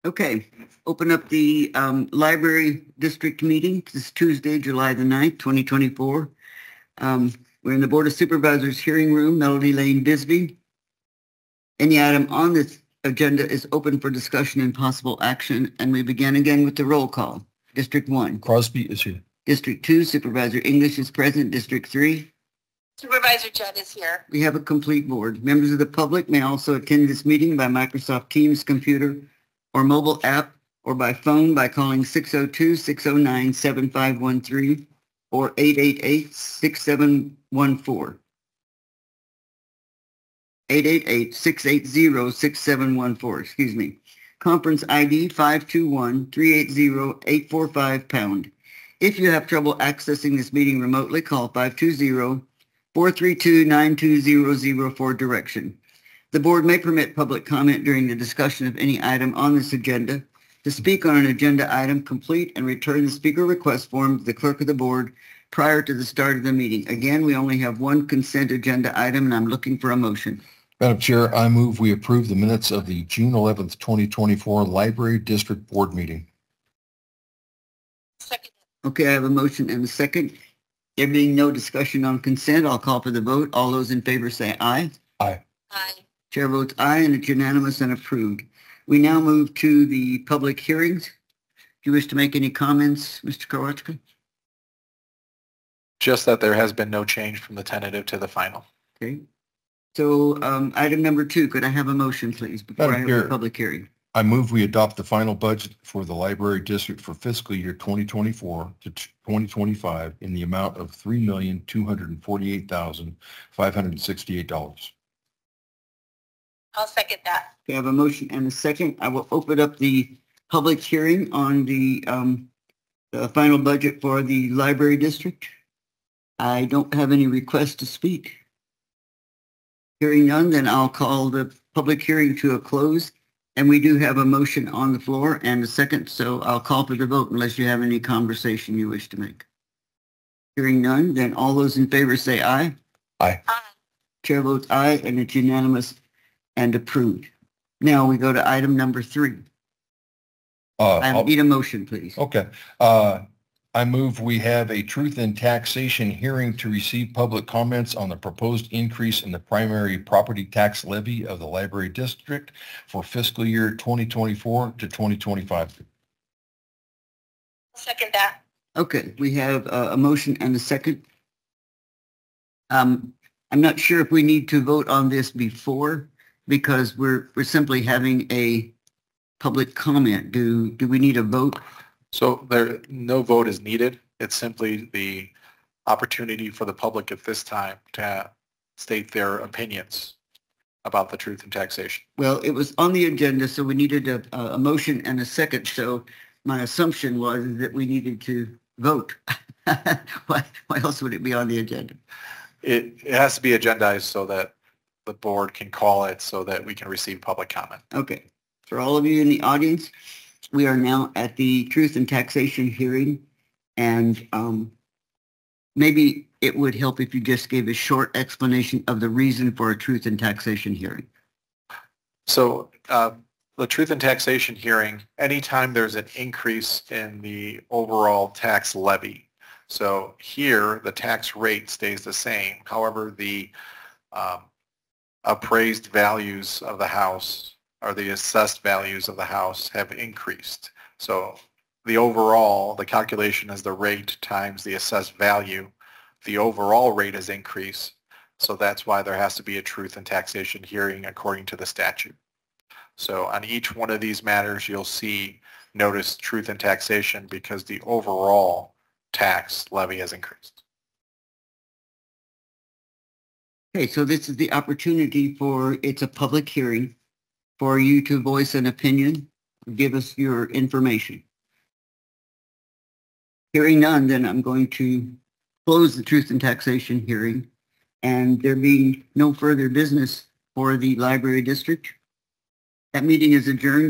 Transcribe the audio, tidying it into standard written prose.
Okay, open up the library district meeting. This is Tuesday, July the 9th, 2024. We're in the Board of Supervisors hearing room, Melody Lane, Bisbee. Any item on this agenda is open for discussion and possible action, and we begin again with the roll call. District 1. Crosby is here. District 2, Supervisor English is present. District 3. Supervisor Judd is here. We have a complete board. Members of the public may also attend this meeting by Microsoft Teams computer or mobile app, or by phone by calling 602-609-7513 or 888-6714. 888-680-6714, excuse me. Conference ID 521-380-845 #. If you have trouble accessing this meeting remotely, call 520-432-9200 for direction. The board may permit public comment during the discussion of any item on this agenda. To speak on an agenda item, complete and return the speaker request form to the clerk of the board prior to the start of the meeting. Again, we only have one consent agenda item, and I'm looking for a motion. Madam Chair, I move we approve the minutes of the June 11th, 2024 Library District Board meeting. Second. Okay, I have a motion and a second. There being no discussion on consent, I'll call for the vote. All those in favor say aye. Aye. Aye. Chair votes aye, and it's unanimous and approved. We now move to the public hearings. Do you wish to make any comments, Mr. Kowalczyk? Just that there has been no change from the tentative to the final. Okay. So item number 2, could I have a motion, please, before I have the public hearing? I move we adopt the final budget for the Library District for fiscal year 2024 to 2025 in the amount of $3,248,568. I'll second that. Okay, I have a motion and a second. I will open up the public hearing on the final budget for the library district. I don't have any requests to speak. Hearing none, then I'll call the public hearing to a close. And we do have a motion on the floor and a second, so I'll call for the vote unless you have any conversation you wish to make. Hearing none, then all those in favor say aye. Aye. Aye. Chair votes aye, and it's unanimous and approved. Now we go to item number 3. I need a motion, please. Okay. I move we have a truth in taxation hearing to receive public comments on the proposed increase in the primary property tax levy of the library district for fiscal year 2024 to 2025. I'll second that. Okay, we have a motion and a second. I'm not sure if we need to vote on this before, because we're simply having a public comment. Do we need a vote? So no vote is needed. It's simply the opportunity for the public at this time to state their opinions about the truth in taxation. Well, it was on the agenda, so we needed a motion and a second. So my assumption was that we needed to vote. Why else would it be on the agenda? It has to be agendized so that the board can call it so that we can receive public comment. Okay. For all of you in the audience, we are now at the truth and taxation hearing, and maybe it would help if you just gave a short explanation of the reason for a truth and taxation hearing. So the truth and taxation hearing, anytime there's an increase in the overall tax levy. So here, the tax rate stays the same. However, the appraised values of the house or the assessed values of the house have increased. So the overall, the calculation is the rate times the assessed value. The overall rate has increased. So that's why there has to be a truth and taxation hearing according to the statute. So on each one of these matters, you'll see notice truth and taxation because the overall tax levy has increased. Okay, so this is the opportunity for, it's a public hearing, for you to voice an opinion, give us your information. Hearing none, then I'm going to close the truth and taxation hearing, and there being no further business for the library district, that meeting is adjourned